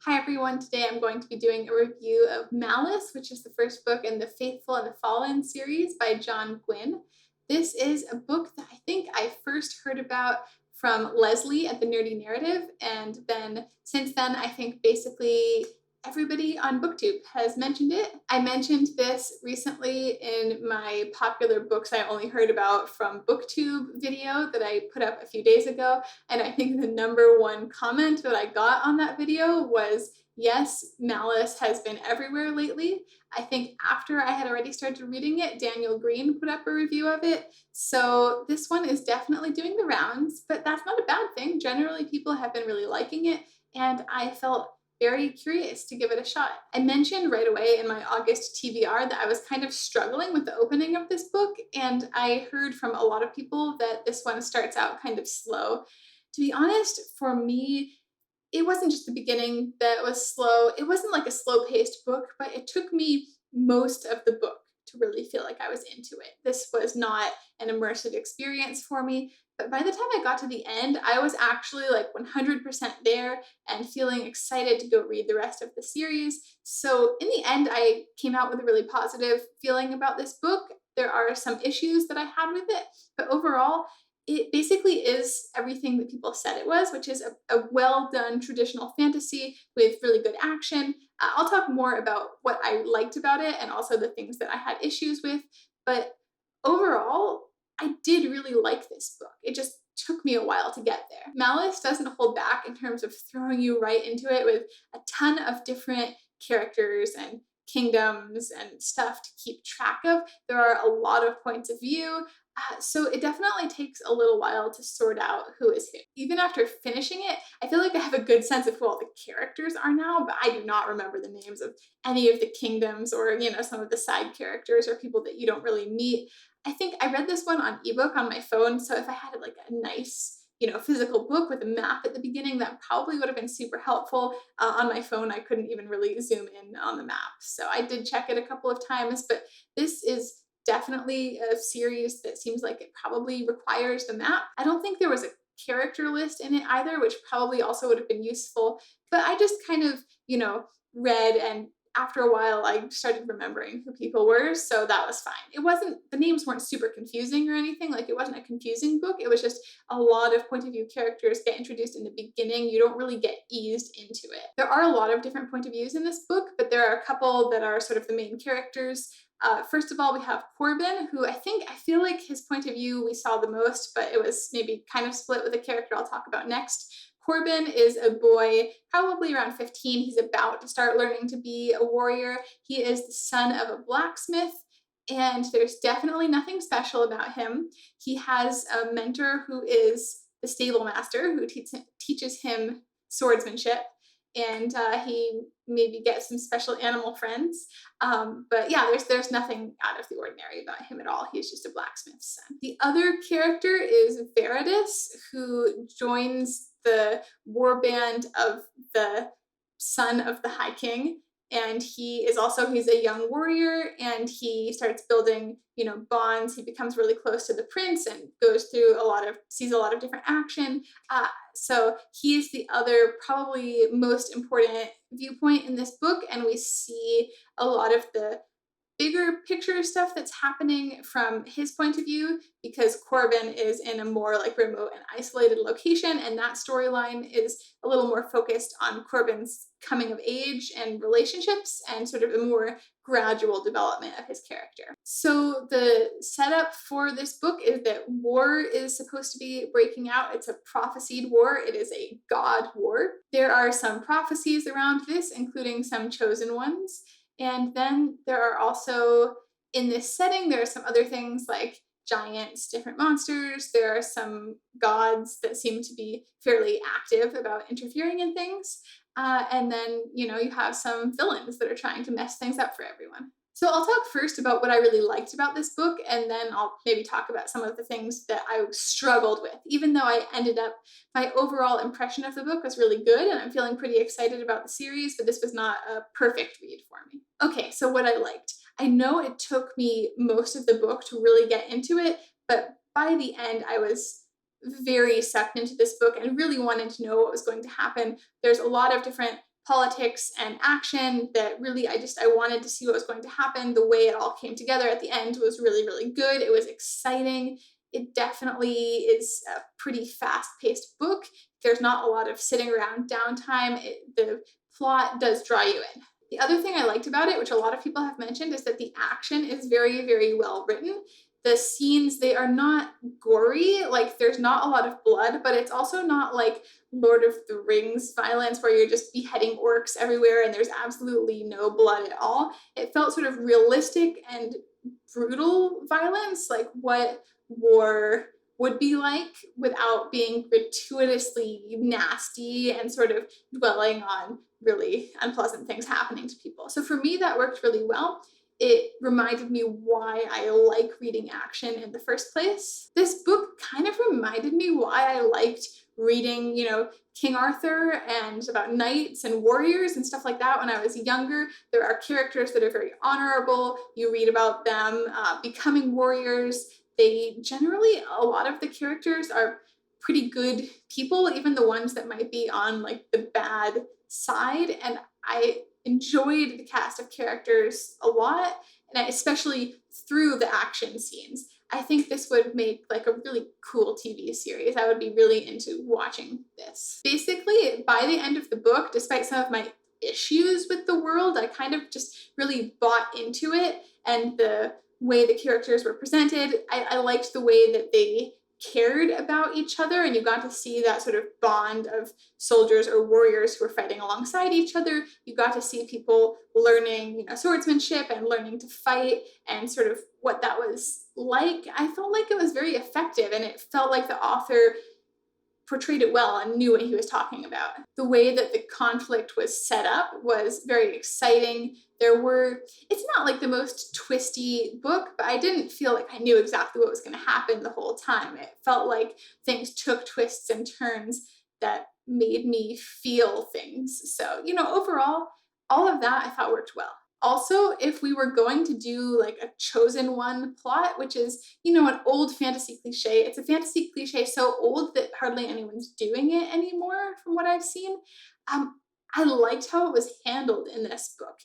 Hi everyone, today I'm going to be doing a review of Malice, which is the first book in the Faithful and the Fallen series by John Gwynne. This is a book that I think I first heard about from Leslie at the Nerdy Narrative, and then since then I think basically everybody on BookTube has mentioned it. I mentioned this recently in my popular books I only heard about from BookTube video that I put up a few days ago, and I think the number one comment that I got on that video was, yes, Malice has been everywhere lately. I think after I had already started reading it, Daniel Green put up a review of it. So this one is definitely doing the rounds, but that's not a bad thing. Generally, people have been really liking it, and I felt very curious to give it a shot. I mentioned right away in my August TBR that I was kind of struggling with the opening of this book, and I heard from a lot of people that this one starts out kind of slow. To be honest, for me, it wasn't just the beginning that was slow. It wasn't like a slow paced book, but it took me most of the book to really feel like I was into it. This was not an immersive experience for me, but by the time I got to the end, I was actually like 100% there and feeling excited to go read the rest of the series. So in the end, I came out with a really positive feeling about this book. There are some issues that I had with it, but overall, it basically is everything that people said it was, which is a well done traditional fantasy with really good action. I'll talk more about what I liked about it and also the things that I had issues with. But overall, I did really like this book. It just took me a while to get there. Malice doesn't hold back in terms of throwing you right into it with a ton of different characters and kingdoms and stuff to keep track of. There are a lot of points of view. So it definitely takes a little while to sort out who is who. Even after finishing it, I feel like I have a good sense of who all the characters are now, but I do not remember the names of any of the kingdoms or, some of the side characters or people that you don't really meet. I think I read this one on ebook on my phone, so if I had like a nice physical book with a map at the beginning, that probably would have been super helpful. On my phone, I couldn't even really zoom in on the map. So I did check it a couple of times, but this is definitely a series that seems like it probably requires the map. I don't think there was a character list in it either, which probably also would have been useful. But I just kind of, read, and after a while I started remembering who people were, so that was fine. The names weren't super confusing or anything, like it wasn't a confusing book. It was just a lot of point of view characters get introduced in the beginning. You don't really get eased into it. There are a lot of different point of views in this book, but there are a couple that are sort of the main characters. First of all, we have Corbin, who I feel like his point of view we saw the most, but it was maybe kind of split with a character I'll talk about next. Corbin is a boy, probably around 15. He's about to start learning to be a warrior. He is the son of a blacksmith, and there's definitely nothing special about him. He has a mentor who is the stable master who teaches him swordsmanship, and he maybe gets some special animal friends. But yeah, there's nothing out of the ordinary about him at all. He's just a blacksmith's son. The other character is Veridus, who joins the war band of the son of the High King. And he's a young warrior, and he starts building, bonds. He becomes really close to the prince and sees a lot of different action. So he's the other probably most important viewpoint in this book, and we see a lot of the bigger picture stuff that's happening from his point of view, because Corbin is in a more like remote and isolated location, and that storyline is a little more focused on Corbin's coming of age and relationships and sort of a more gradual development of his character. So the setup for this book is that war is supposed to be breaking out. It's a prophesied war. It is a god war. There are some prophecies around this, including some chosen ones. And then there are also, in this setting, there are some other things like giants, different monsters. There are some gods that seem to be fairly active about interfering in things. And then, you have some villains that are trying to mess things up for everyone. So I'll talk first about what I really liked about this book, and then I'll maybe talk about some of the things that I struggled with, even though my overall impression of the book was really good, and I'm feeling pretty excited about the series, but this was not a perfect read for me. Okay, so what I liked. I know it took me most of the book to really get into it, but by the end, I was very sucked into this book and really wanted to know what was going to happen. There's a lot of different politics and action that really I wanted to see what was going to happen. The way it all came together at the end was really, really good. It was exciting. It definitely is a pretty fast-paced book. There's not a lot of sitting around downtime. The plot does draw you in. The other thing I liked about it, which a lot of people have mentioned, is that the action is very, very well written. The scenes, they are not gory, like there's not a lot of blood, but it's also not like Lord of the Rings violence where you're just beheading orcs everywhere and there's absolutely no blood at all. It felt sort of realistic and brutal violence, like what war would be like without being gratuitously nasty and sort of dwelling on really unpleasant things happening to people. So for me, that worked really well. It reminded me why I like reading action in the first place. This book kind of reminded me why I liked reading, King Arthur and about knights and warriors and stuff like that when I was younger. There are characters that are very honorable. You read about them becoming warriors. They generally, a lot of the characters are pretty good people, even the ones that might be on like the bad side. And I enjoyed the cast of characters a lot, and especially through the action scenes. I think this would make like a really cool TV series. I would be really into watching this. Basically, by the end of the book, despite some of my issues with the world, I kind of just really bought into it, and the way the characters were presented, I liked the way that they cared about each other, and you got to see that sort of bond of soldiers or warriors who were fighting alongside each other. You got to see people learning, swordsmanship and learning to fight and sort of what that was like. I felt like it was very effective, and it felt like the author portrayed it well and knew what he was talking about. The way that the conflict was set up was very exciting. It's not like the most twisty book, but I didn't feel like I knew exactly what was going to happen the whole time. It felt like things took twists and turns that made me feel things. So, overall, all of that I thought worked well. Also, if we were going to do like a chosen one plot, which is, an old fantasy cliche, it's a fantasy cliche so old that hardly anyone's doing it anymore from what I've seen. I liked how it was handled in this book.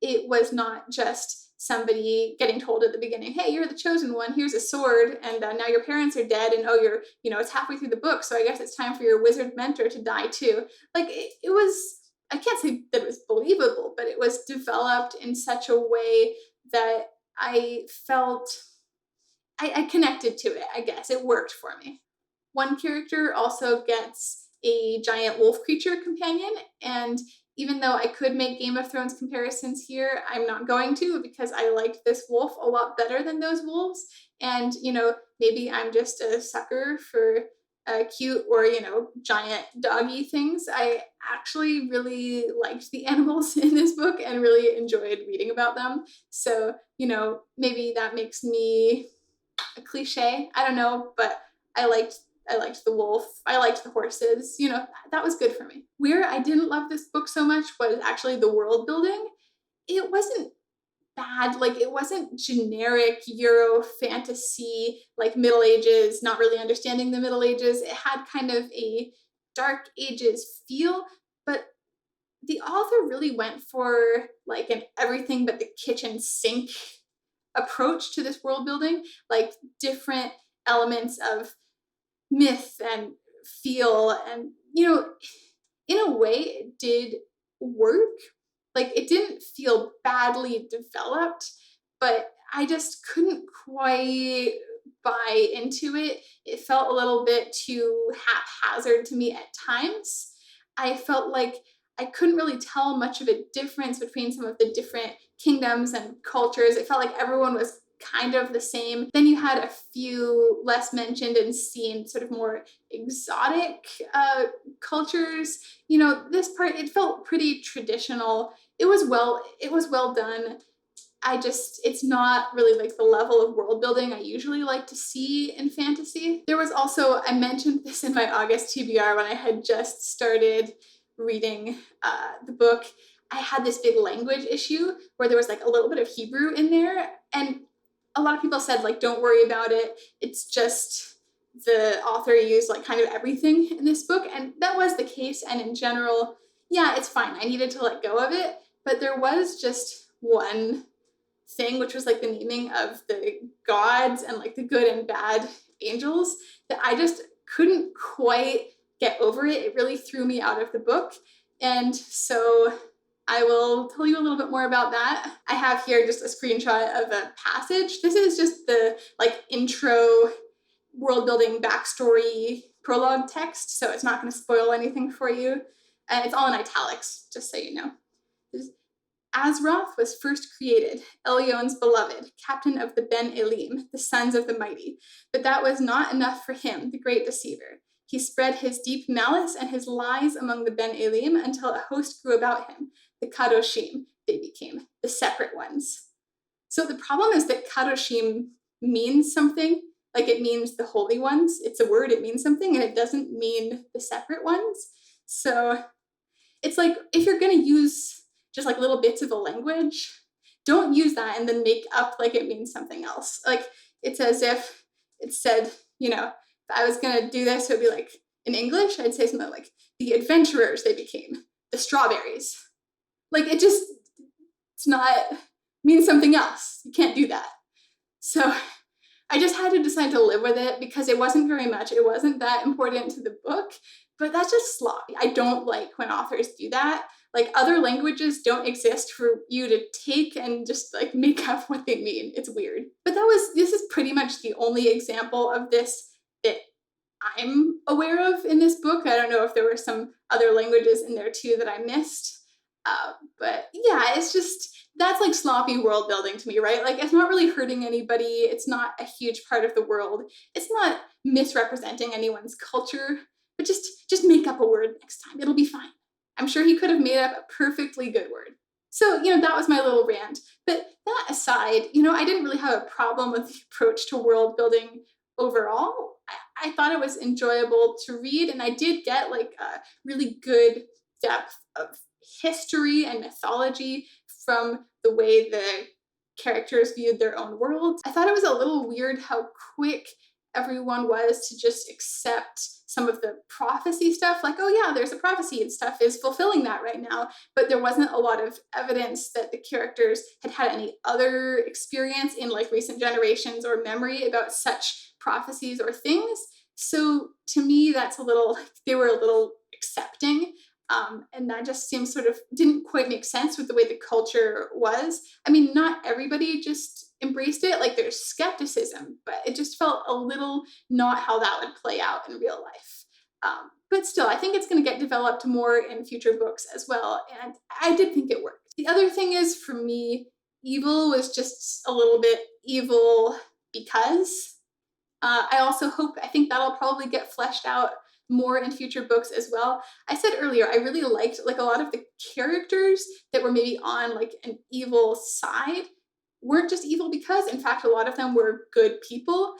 It was not just somebody getting told at the beginning, hey, you're the chosen one, here's a sword, and now your parents are dead, and it's halfway through the book, so I guess it's time for your wizard mentor to die too. Like, it was, I can't say that it was believable, but it was developed in such a way that I felt, I connected to it, I guess. It worked for me. One character also gets a giant wolf creature companion, and even though I could make Game of Thrones comparisons here, I'm not going to because I liked this wolf a lot better than those wolves. And, maybe I'm just a sucker for cute or, giant doggy things. I actually really liked the animals in this book and really enjoyed reading about them. So, maybe that makes me a cliche. I don't know, but I liked the wolf. I liked the horses. That was good for me. Where I didn't love this book so much was actually the world building. It wasn't bad. Like, it wasn't generic Euro fantasy, like Middle Ages, not really understanding the Middle Ages. It had kind of a Dark Ages feel, but the author really went for like an everything but the kitchen sink approach to this world building, like different elements of myth and feel, and in a way it did work. Like, it didn't feel badly developed, but I just couldn't quite buy into it. It felt a little bit too haphazard to me at times. I felt like I couldn't really tell much of a difference between some of the different kingdoms and cultures. It felt like everyone was kind of the same. Then you had a few less mentioned and seen sort of more exotic cultures. This part, it felt pretty traditional. It was well done. It's not really like the level of world building I usually like to see in fantasy. There was also, I mentioned this in my August TBR when I had just started reading the book. I had this big language issue where there was like a little bit of Hebrew in there, and a lot of people said, like, don't worry about it. It's just the author used like kind of everything in this book, and that was the case. And in general, yeah, it's fine. I needed to let go of it, but there was just one thing, which was like the naming of the gods and like the good and bad angels, that I just couldn't quite get over it. It really threw me out of the book. And so I will tell you a little bit more about that. I have here just a screenshot of a passage. This is just the like intro world building backstory prologue text, so it's not going to spoil anything for you. And it's all in italics, just so you know. Azroth was first created, Elion's beloved, captain of the Ben Elim, the sons of the mighty. But that was not enough for him, the great deceiver. He spread his deep malice and his lies among the Ben Elim until a host grew about him, the Kadoshim, they became, the separate ones. So the problem is that Kadoshim means something, like it means the holy ones. It's a word, it means something, and it doesn't mean the separate ones. So it's like, if you're going to use just like little bits of a language, don't use that and then make up like it means something else. Like, it's as if it said, you know, if I was going to do this, it would be like, in English, I'd say something like, the adventurers they became, the strawberries. Like, it's not, means something else. You can't do that. So I just had to decide to live with it because it wasn't very much. It wasn't that important to the book, but that's just sloppy. I don't like when authors do that. Like, other languages don't exist for you to take and just like make up what they mean. It's weird. But this is pretty much the only example of this that I'm aware of in this book. I don't know if there were some other languages in there too that I missed. But yeah, that's like sloppy world building to me, right? Like, it's not really hurting anybody. It's not a huge part of the world. It's not misrepresenting anyone's culture, but just make up a word next time. It'll be fine. I'm sure he could have made up a perfectly good word. So, that was my little rant. But that aside, I didn't really have a problem with the approach to world building overall. I thought it was enjoyable to read, and I did get like a really good depth of history and mythology from the way the characters viewed their own worlds. I thought it was a little weird how quick everyone was to just accept some of the prophecy stuff, like, oh yeah, there's a prophecy and stuff is fulfilling that right now, but there wasn't a lot of evidence that the characters had any other experience in like recent generations or memory about such prophecies or things. So to me, they were a little accepting. And that just seems didn't quite make sense with the way the culture was. I mean, not everybody just embraced it. Like, there's skepticism, but it just felt a little not how that would play out in real life. But still, I think it's going to get developed more in future books as well. And I did think it worked. The other thing is, for me, evil was just a little bit evil because I think that'll probably get fleshed out more in future books as well. I said earlier, I really liked like a lot of the characters that were maybe on like an evil side weren't just evil because, in fact, a lot of them were good people.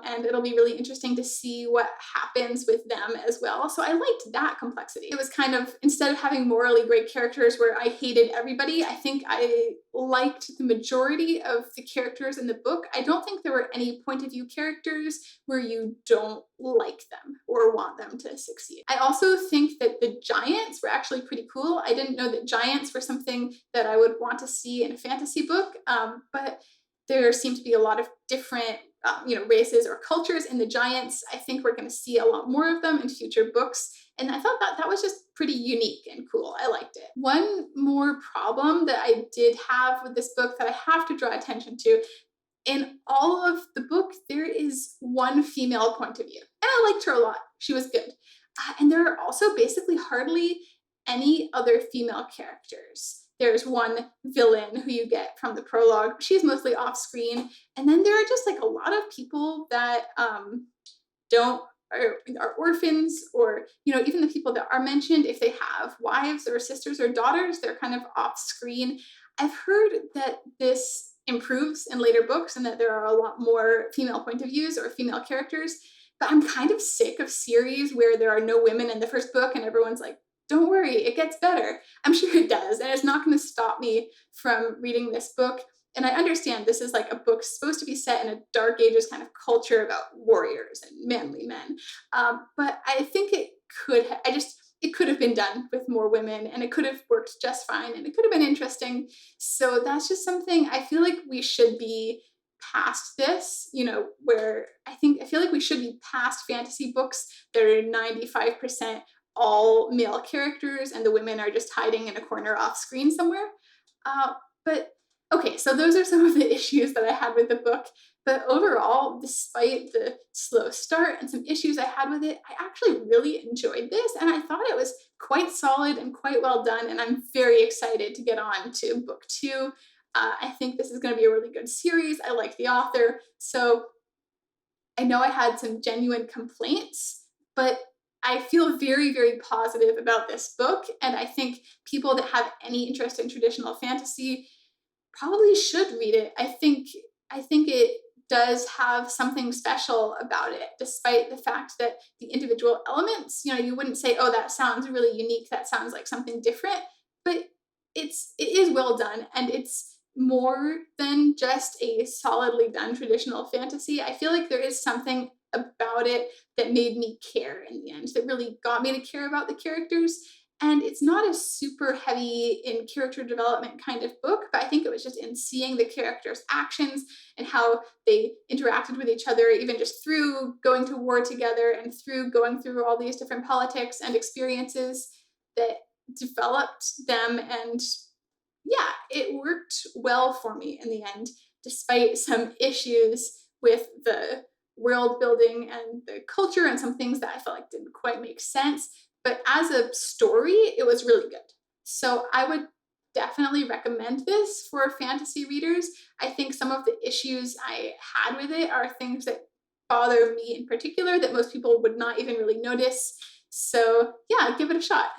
And it'll be really interesting to see what happens with them as well. So I liked that complexity. It was kind of, instead of having morally great characters where I hated everybody, I think I liked the majority of the characters in the book. I don't think there were any point of view characters where you don't like them or want them to succeed. I also think that the giants were actually pretty cool. I didn't know that giants were something that I would want to see in a fantasy book, but there seem to be a lot of different races or cultures in the giants. I think we're going to see a lot more of them in future books. And I thought that was just pretty unique and cool. I liked it. One more problem that I did have with this book that I have to draw attention to: in all of the book, there is one female point of view. And I liked her a lot. She was good. And there are also basically hardly any other female characters. There's one villain who you get from the prologue. She's mostly off screen. And then there are just like a lot of people that are orphans, or even the people that are mentioned, if they have wives or sisters or daughters, they're kind of off screen. I've heard that this improves in later books and that there are a lot more female point of views or female characters, but I'm kind of sick of series where there are no women in the first book and everyone's like, don't worry, it gets better. I'm sure it does, and it's not going to stop me from reading this book. And I understand this is like a book supposed to be set in a Dark Ages kind of culture about warriors and manly men. But I think it could, it could have been done with more women and it could have worked just fine and it could have been interesting. So that's just something I feel like we should be past this, where I feel like we should be past fantasy books that are 95% all male characters and the women are just hiding in a corner off screen somewhere. But okay, so those are some of the issues that I had with the book. But overall, despite the slow start and some issues I had with it, I actually really enjoyed this and I thought it was quite solid and quite well done. And I'm very excited to get on to book two. I think this is going to be a really good series. I like the author. So I know I had some genuine complaints, but I feel very, very positive about this book. And I think people that have any interest in traditional fantasy probably should read it. I think it does have something special about it, despite the fact that the individual elements, you wouldn't say, oh, that sounds really unique. That sounds like something different. But it is well done and it's more than just a solidly done traditional fantasy. I feel like there is something about it that made me care in the end, that really got me to care about the characters. And it's not a super heavy in character development kind of book, but I think it was just in seeing the characters' actions and how they interacted with each other, even just through going to war together and through going through all these different politics and experiences that developed them. And yeah, it worked well for me in the end, despite some issues with the world building and the culture and some things that I felt like didn't quite make sense. But as a story, it was really good. So I would definitely recommend this for fantasy readers. I think some of the issues I had with it are things that bother me in particular that most people would not even really notice. So yeah, give it a shot.